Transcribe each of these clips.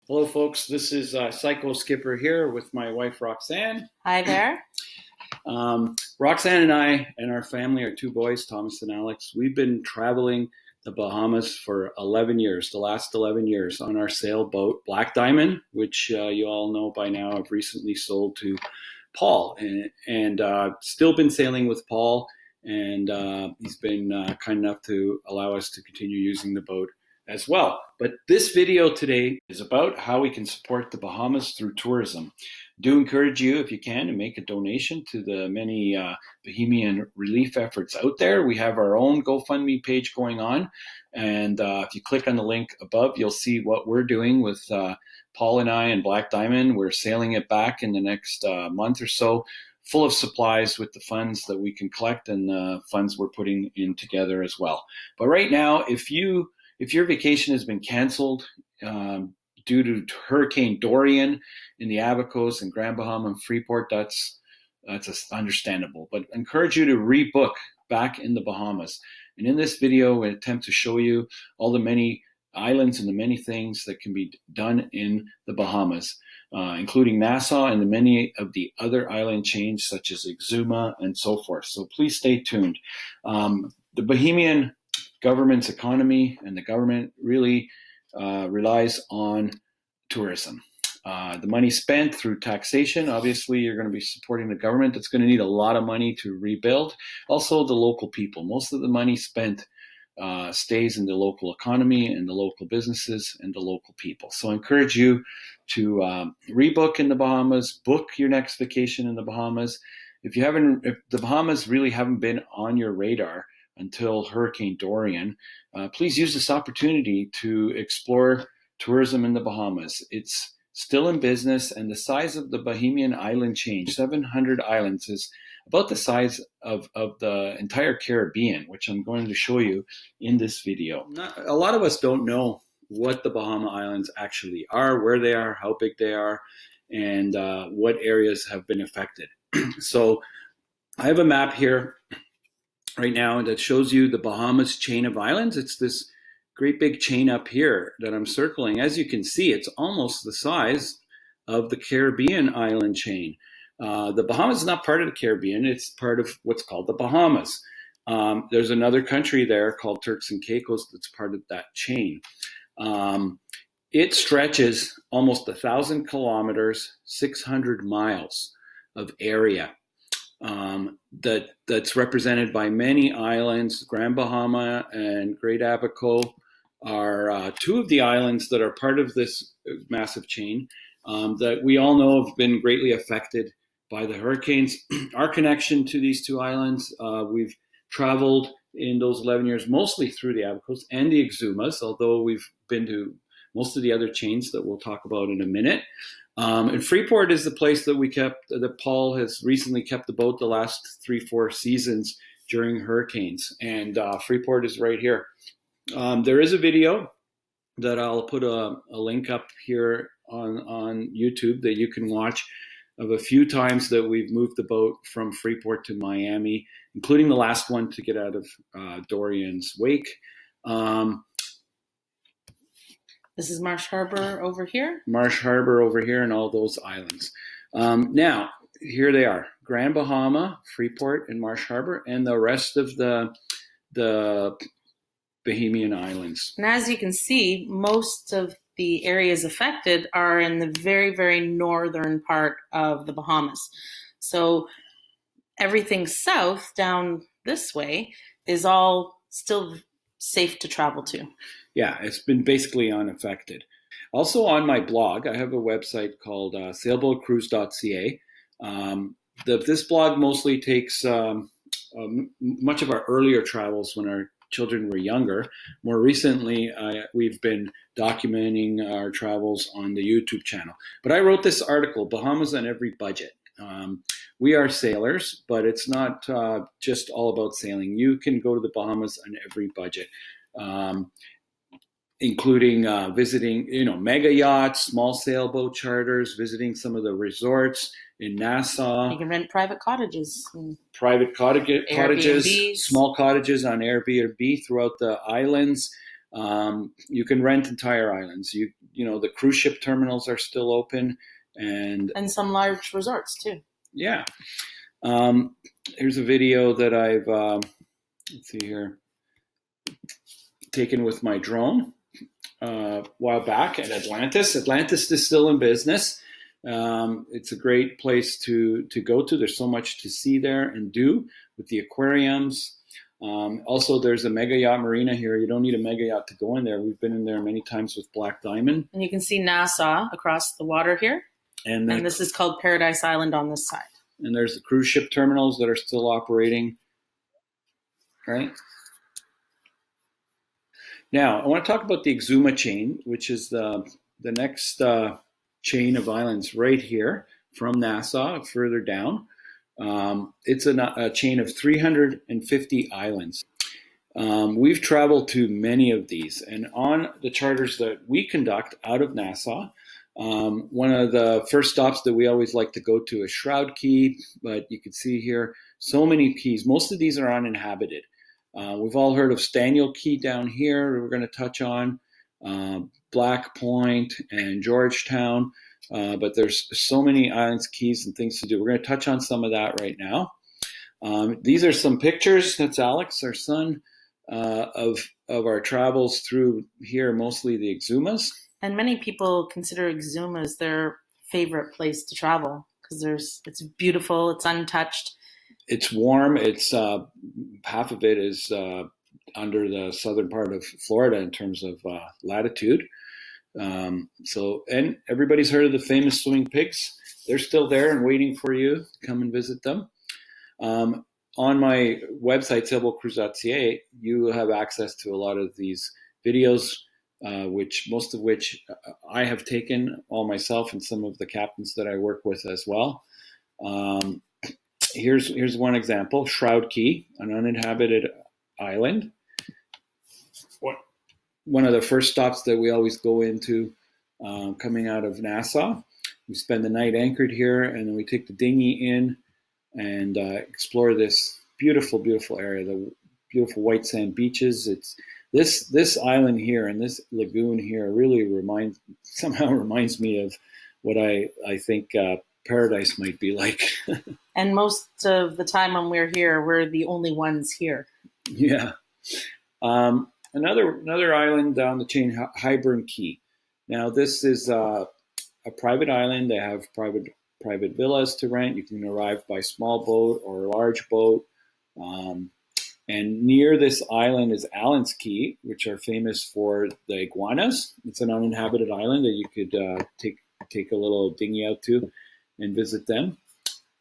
Hello, folks. This is Psycho Skipper here with my wife, Roxanne. Hi there. Roxanne and I and our family, our two boys, Thomas and Alex, we've been traveling the Bahamas for 11 years, the last 11 years on our sailboat, Black Diamond, which you all know by now I've recently sold to Paul. And still been sailing with Paul, and he's been kind enough to allow us to continue using the boat as well. But this video today is about how we can support the Bahamas through tourism. Do encourage you, if you can, to make a donation to the many Bahamian relief efforts out there. We have our own GoFundMe page going on, and if you click on the link above, you'll see what we're doing with Paul and I and Black Diamond. We're sailing it back in the next month or so, full of supplies with the funds that we can collect and the funds we're putting in together as well. But right now, if your vacation has been canceled due to Hurricane Dorian in the Abacos and Grand Bahamas and Freeport, that's understandable. But I encourage you to rebook back in the Bahamas. And in this video, we attempt to show you all the many islands and the many things that can be done in the Bahamas, including Nassau and the many of the other island chains such as Exuma and so forth. So please stay tuned. The Bahamian government's economy and the government really relies on tourism. The money spent through taxation, obviously you're going to be supporting the government. That's going to need a lot of money to rebuild. Also the local people. Most of the money spent stays in the local economy and the local businesses and the local people. So I encourage you to rebook in the Bahamas, book your next vacation in the Bahamas. If the Bahamas really haven't been on your radar until Hurricane Dorian, please use this opportunity to explore tourism in the Bahamas. It's still in business, and the size of the Bahamian island chain, 700 islands, is about the size of the entire Caribbean, which I'm going to show you in this video. A lot of us don't know what the Bahama Islands actually are, where they are, how big they are, and what areas have been affected. So I have a map here right now that shows you the Bahamas chain of islands. It's this great big chain up here that I'm circling. As you can see, it's almost the size of the Caribbean island chain. The Bahamas is not part of the Caribbean. It's part of what's called the Bahamas. There's another country there called Turks and Caicos that's part of that chain. It stretches almost 1,000 kilometers, 600 miles of area. That's represented by many islands. Grand Bahama and Great Abaco are two of the islands that are part of this massive chain that we all know have been greatly affected by the hurricanes. Our connection to these two islands, we've traveled in those 11 years mostly through the Abacos and the Exumas, although we've been to most of the other chains that we'll talk about in a minute. And Freeport is the place that Paul has recently kept the boat the last 3-4 seasons during hurricanes. And Freeport is right here. There is a video that I'll put a link up here on YouTube that you can watch of a few times that we've moved the boat from Freeport to Miami, including the last one to get out of Dorian's wake. This is Marsh Harbor over here. Marsh Harbor over here and all those islands. Now, here they are. Grand Bahama, Freeport, and Marsh Harbor, and the rest of the Bahamian islands. And as you can see, most of the areas affected are in the very, very northern part of the Bahamas. So everything south down this way is all still safe to travel to. Yeah, it's been basically unaffected. Also on my blog, I have a website called sailboatcruise.ca. This blog mostly takes much of our earlier travels when our children were younger. More recently, we've been documenting our travels on the YouTube channel. But I wrote this article, Bahamas on Every Budget. We are sailors, but it's not just all about sailing. You can go to the Bahamas on every budget. Including visiting, mega yachts, small sailboat charters, visiting some of the resorts in Nassau. You can rent private cottages. Private cottages, Airbnbs. small cottages on Airbnb throughout the islands. You can rent entire islands. the cruise ship terminals are still open, and some large resorts too. Yeah. Here's a video that I've let's see here, taken with my drone a while back at Atlantis. Atlantis is still in business. It's a great place to go to. There's so much to see there and do with the aquariums. Also, there's a mega yacht marina here. You don't need a mega yacht to go in there. We've been in there many times with Black Diamond. And you can see Nassau across the water here. And this is called Paradise Island on this side. And there's the cruise ship terminals that are still operating. Right? Now, I want to talk about the Exuma chain, which is the next chain of islands right here from Nassau, further down. It's a chain of 350 islands. We've traveled to many of these, and on the charters that we conduct out of Nassau, one of the first stops that we always like to go to is Shroud Key, but you can see here so many keys. Most of these are uninhabited. We've all heard of Staniel Key down here, we're going to touch on, Black Point and Georgetown, but there's so many islands, keys, and things to do. We're going to touch on some of that right now. These are some pictures. That's Alex, our son, of our travels through here, mostly the Exumas. And many people consider Exumas their favorite place to travel because it's beautiful, it's untouched. It's warm. It's half of it is under the southern part of Florida in terms of latitude. And everybody's heard of the famous swimming pigs. They're still there and waiting for you to come and visit them. On my website, sailboatcruise.ca, you have access to a lot of these videos, most of which I have taken all myself and some of the captains that I work with as well. Here's one example, Shroud Key, an uninhabited island. One of the first stops that we always go into coming out of Nassau. We spend the night anchored here, and then we take the dinghy in and explore this beautiful, beautiful area, the beautiful white sand beaches. It's this island here and this lagoon here really somehow reminds me of what I think paradise might be like. And most of the time when we're here, we're the only ones here. Yeah. Another island down the chain, Highburn Key. Now, this is a private island. They have private villas to rent. You can arrive by small boat or large boat. And near this island is Allen's Key, which are famous for the iguanas. It's an uninhabited island that you could take a little dinghy out to and visit them.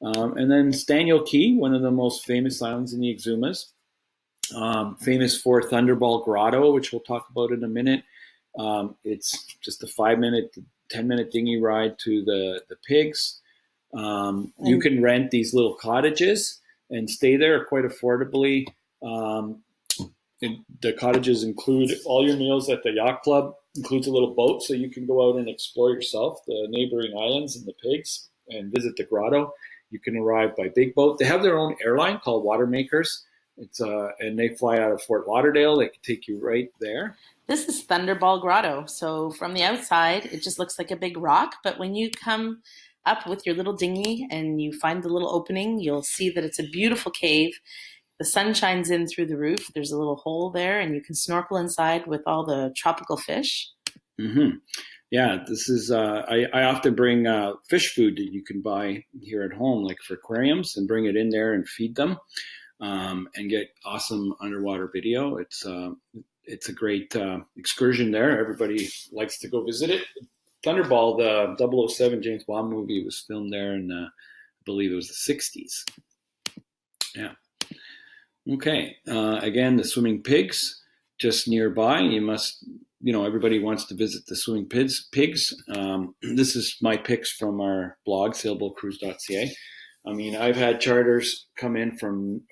And then Staniel Key, one of the most famous islands in the Exumas, famous for Thunderball Grotto, which we'll talk about in a minute. It's just a 5-minute, 10-minute dinghy ride to the pigs. You can rent these little cottages and stay there quite affordably. The cottages include all your meals at the yacht club, includes a little boat so you can go out and explore yourself the neighboring islands and the pigs and visit the grotto. You can arrive by big boat. They have their own airline called Watermakers. And they fly out of Fort Lauderdale. They can take you right there. This is Thunderball Grotto. So from the outside, it just looks like a big rock. But when you come up with your little dinghy and you find the little opening, you'll see that it's a beautiful cave. The sun shines in through the roof. There's a little hole there, and you can snorkel inside with all the tropical fish. Mm-hmm. Yeah, this is. I often bring fish food that you can buy here at home, like for aquariums, and bring it in there and feed them, and get awesome underwater video. It's a great excursion there. Everybody likes to go visit it. Thunderball, the 007 James Bond movie, was filmed there in, I believe it was the 60s. Yeah. Okay. Again, the swimming pigs just nearby. Everybody wants to visit the swimming pigs. This is my picks from our blog, sailboatcruise.ca. I mean, I've had charters come in from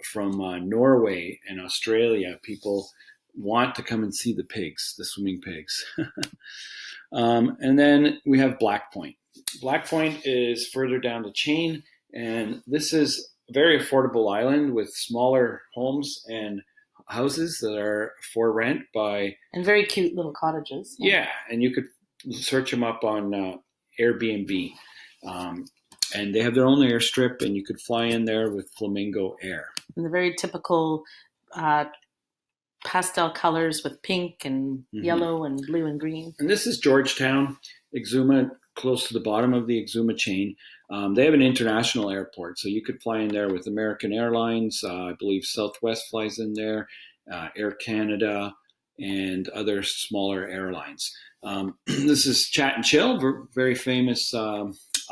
Norway and Australia. People want to come and see the pigs, the swimming pigs. And then we have Black Point. Black Point is further down the chain, and this is a very affordable island with smaller homes and houses that are for rent by... And very cute little cottages. Yeah, and you could search them up on Airbnb. And they have their own airstrip, and you could fly in there with Flamingo Air. And the very typical pastel colors with pink and yellow and blue and green. And this is Georgetown, Exuma, close to the bottom of the Exuma chain. They have an international airport, so you could fly in there with American Airlines. I believe Southwest flies in there, Air Canada, and other smaller airlines. This is Chat and Chill, very famous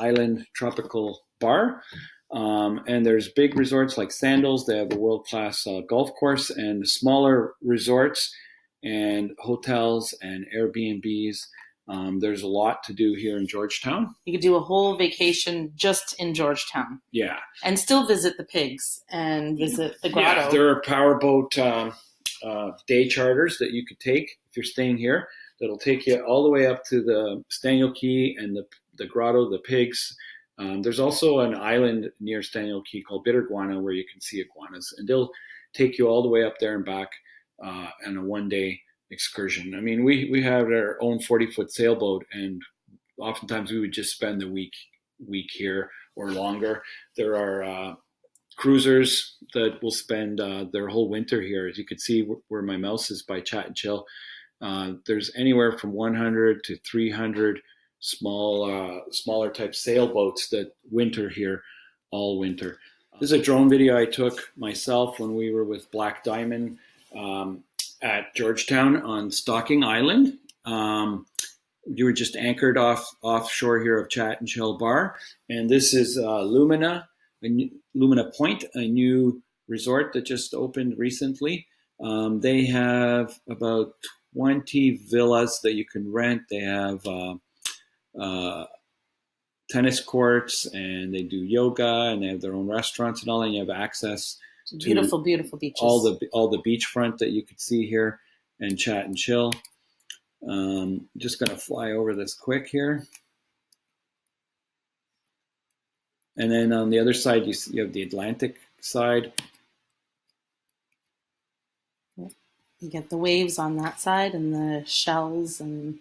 island tropical bar. And there's big resorts like Sandals. They have a world-class golf course, and smaller resorts and hotels and Airbnbs. There's a lot to do here in Georgetown. You could do a whole vacation just in Georgetown. Yeah. And still visit the pigs and visit the grotto. Yeah, there are powerboat day charters that you could take if you're staying here. That'll take you all the way up to the Staniel Key and the grotto, the pigs. There's also an island near Staniel Key called Bitterguana where you can see iguanas. And they'll take you all the way up there and back on a one-day excursion. I mean, we have our own 40-foot sailboat, and oftentimes we would just spend the week here or longer. There are cruisers that will spend their whole winter here. As you can see where my mouse is by Chat and Chill, there's anywhere from 100 to 300 smaller type sailboats that winter here all winter. This is a drone video I took myself when we were with Black Diamond at Georgetown on Stocking Island. You were just anchored offshore here of Chat and Chill Bar. And this is Lumina Point, a new resort that just opened recently. They have about 20 villas that you can rent. They have tennis courts, and they do yoga, and they have their own restaurants and all, and you have access to beautiful beaches. All the beachfront that you could see here and Chat and Chill. Just going to fly over this quick here. And then on the other side, you have the Atlantic side. You get the waves on that side and the shells, and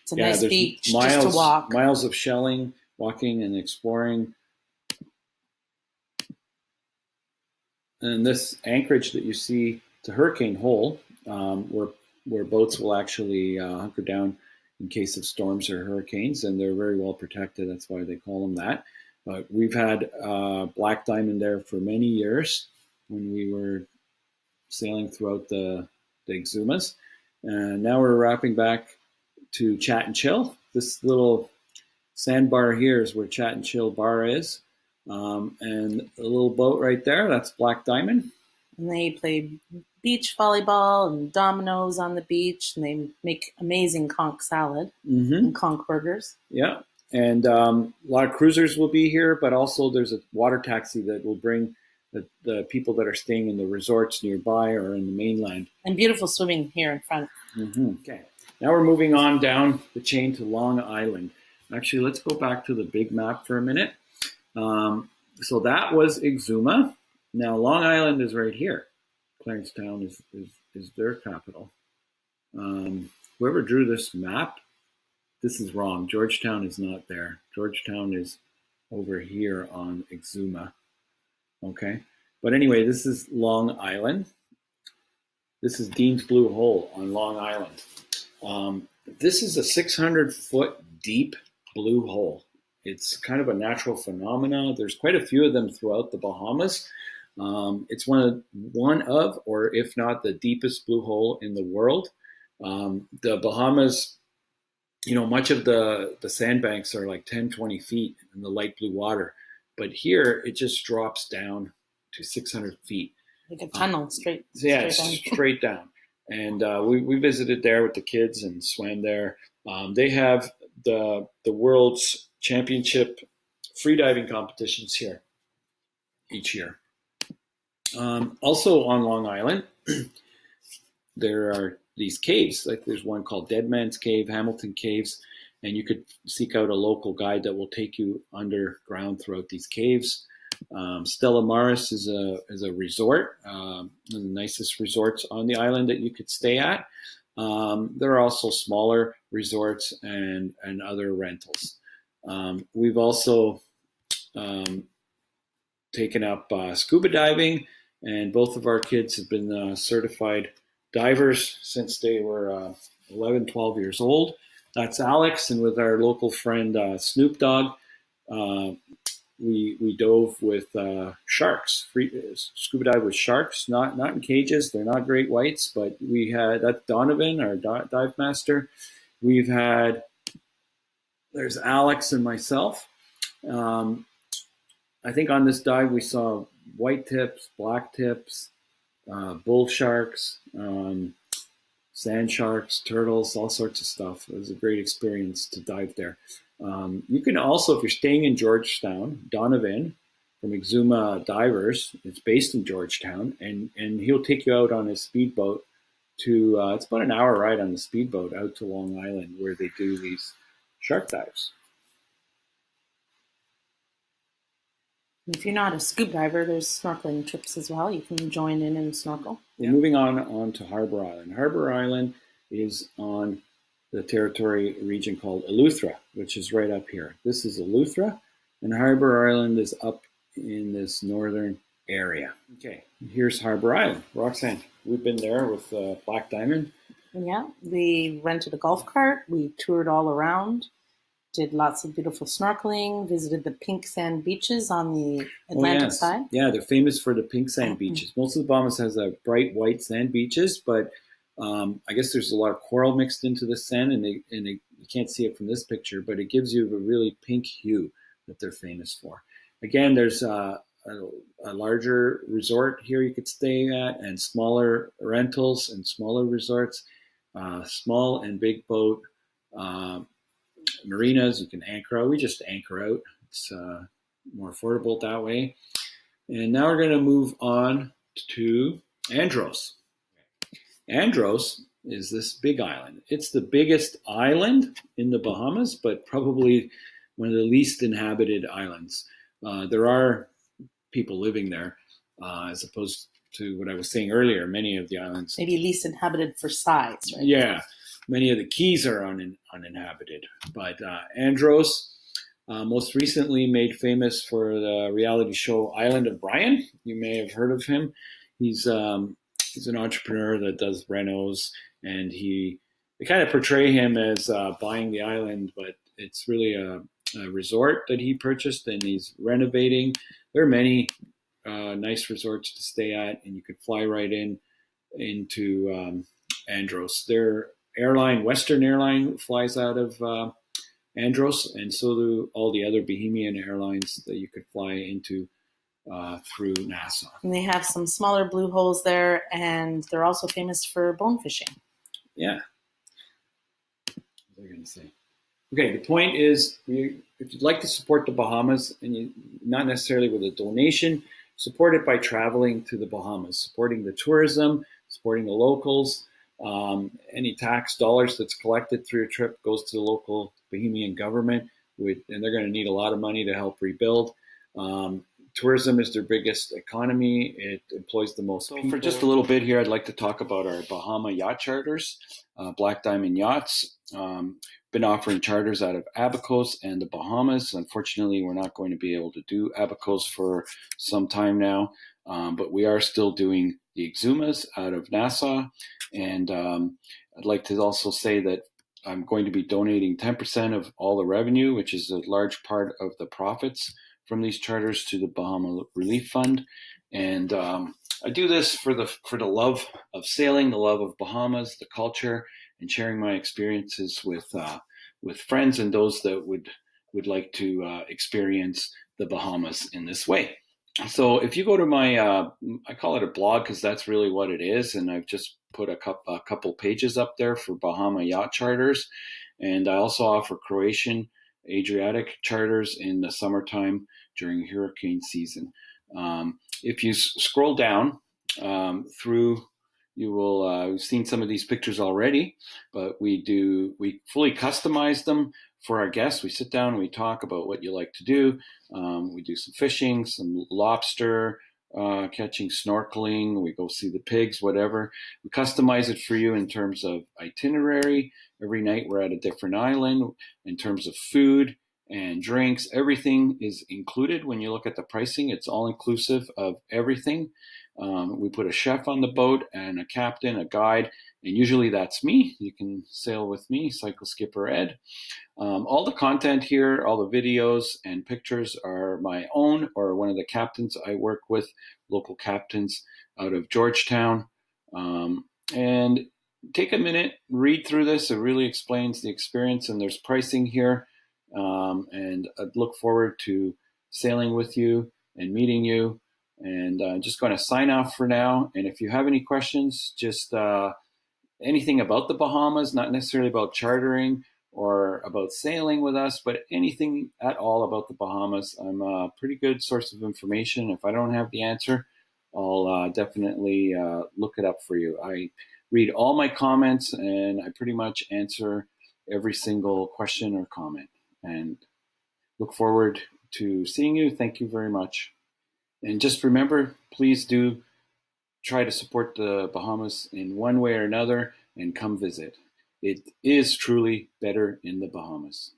it's a nice beach just to walk. Miles of shelling, walking and exploring. And this anchorage that you see, it's a hurricane hole, where boats will actually hunker down in case of storms or hurricanes, and they're very well protected. That's why they call them that. But we've had Black Diamond there for many years when we were sailing throughout the Exumas. And now we're wrapping back to Chat and Chill. This little sandbar here is where Chat and Chill Bar is. And a little boat right there, that's Black Diamond. And they play beach volleyball and dominoes on the beach, and they make amazing conch salad and conch burgers. Yeah, and a lot of cruisers will be here, but also there's a water taxi that will bring the people that are staying in the resorts nearby or in the mainland. And beautiful swimming here in front. Okay, now we're moving on down the chain to Long Island. Actually, let's go back to the big map for a minute. So that was Exuma. Now Long Island is right here. Clarencetown is their capital. Whoever drew this map, this is wrong. Georgetown is not there. Georgetown is over here on Exuma. Okay, but anyway, this is Long Island. This is Dean's Blue Hole on Long Island. This is a 600-foot deep blue hole. It's kind of a natural phenomena. There's quite a few of them throughout the Bahamas. It's one of, or if not the deepest blue hole in the world. The Bahamas, much of the sandbanks are like 10, 20 feet in the light blue water. But here, it just drops down to 600 feet. Like a tunnel, straight down. And we visited there with the kids and swam there. They have the world's championship freediving competitions here each year. Also on Long Island, there are these caves. Like there's one called Dead Man's Cave, Hamilton Caves, and you could seek out a local guide that will take you underground throughout these caves. Stella Maris is a resort, one of the nicest resorts on the island that you could stay at. There are also smaller resorts and other rentals. We've also taken up scuba diving, and both of our kids have been certified divers since they were 11, 12 years old. That's Alex, and with our local friend Snoop Dogg, we dove with sharks. Scuba dive with sharks, not in cages. They're not great whites, but we had that's Donovan, our dive master. We've had there's Alex and myself. I think on this dive we saw white tips, black tips, bull sharks, sand sharks, turtles, all sorts of stuff. It was a great experience to dive there. You can also, if you're staying in Georgetown, Donovan from Exuma Divers, it's based in Georgetown, and he'll take you out on a speedboat to, it's about an hour ride on the speedboat out to Long Island where they do these shark dives. If you're not a scuba diver, there's snorkeling trips as well. You can join in and snorkel. We're moving on to Harbor Island. Harbor Island is on the territory region called Eleuthra, which is right up here. This is Eleuthra, and Harbor Island is up in this northern area. Okay, here's Harbor Island. Roxanne, we've been there with Black Diamond. Yeah, we rented a golf cart. We toured all around. Did lots of beautiful snorkeling, visited the pink sand beaches on the Atlantic side. Yeah, they're famous for the pink sand beaches. Most of the Bahamas has a bright white sand beaches, but I guess there's a lot of coral mixed into the sand, and you can't see it from this picture, but it gives you a really pink hue that they're famous for. Again, there's a larger resort here you could stay at, and smaller rentals and smaller resorts, small and big boat. Marinas, you can anchor out. We just anchor out. It's more affordable that way. And now we're going to move on to Andros. Andros is this big island. It's the biggest island in the Bahamas, but probably one of the least inhabited islands. There are people living there, as opposed to what I was saying earlier, many of the islands. Maybe least inhabited for size, right? Yeah. Many of the keys are uninhabited, but Andros, most recently made famous for the reality show Island of Brian. You may have heard of him. He's an entrepreneur that does renos, and they kind of portray him as buying the island, but it's really a resort that he purchased, and he's renovating. There are many nice resorts to stay at, and you could fly right into Andros. Western Airline flies out of Andros, and so do all the other Bahamian airlines that you could fly into through Nassau. And they have some smaller blue holes there, and they're also famous for bone fishing. Yeah. What was I going to say? Okay, the point is, if you'd like to support the Bahamas, and not necessarily with a donation, support it by traveling to the Bahamas, supporting the tourism, supporting the locals. Any tax dollars that's collected through your trip goes to the local Bahamian government, and they're going to need a lot of money to help rebuild. Tourism is their biggest economy. It employs the most people. For just a little bit here, I'd like to talk about our Bahama yacht charters, Black Diamond Yachts. Been offering charters out of Abacos and the Bahamas. Unfortunately, we're not going to be able to do Abacos for some time now, but we are still doing the Exumas out of Nassau. And I'd like to also say that I'm going to be donating 10% of all the revenue, which is a large part of the profits from these charters, to the Bahama Relief Fund. And I do this for the love of sailing, the love of Bahamas, the culture, and sharing my experiences with friends and those that would like to experience the Bahamas in this way. So if you go to my, I call it a blog because that's really what it is, and I've just put a couple pages up there for Bahama yacht charters, and I also offer Croatian Adriatic charters in the summertime during hurricane season. If you scroll down through, you will we've seen some of these pictures already, but we fully customize them for our guests. We sit down and we talk about what you like to do. We do some fishing, some lobster, catching, snorkeling. We go see the pigs, whatever. We customize it for you in terms of itinerary. Every night we're at a different island. In terms of food and drinks, everything is included. When you look at the pricing, it's all inclusive of everything. We put a chef on the boat and a captain, a guide, and usually that's me. You can sail with me, Cycle Skipper Ed. All the content here, all the videos and pictures are my own or one of the captains I work with, local captains out of Georgetown. And take a minute, read through this. It really explains the experience, and there's pricing here. And I look forward to sailing with you and meeting you. And just going to sign off for now. And if you have any questions, just anything about the Bahamas, not necessarily about chartering or about sailing with us, but anything at all about the Bahamas, I'm a pretty good source of information. If I don't have the answer, I'll definitely look it up for you. I read all my comments and I pretty much answer every single question or comment. And look forward to seeing you. Thank you very much. And just remember, please do try to support the Bahamas in one way or another and come visit. It is truly better in the Bahamas.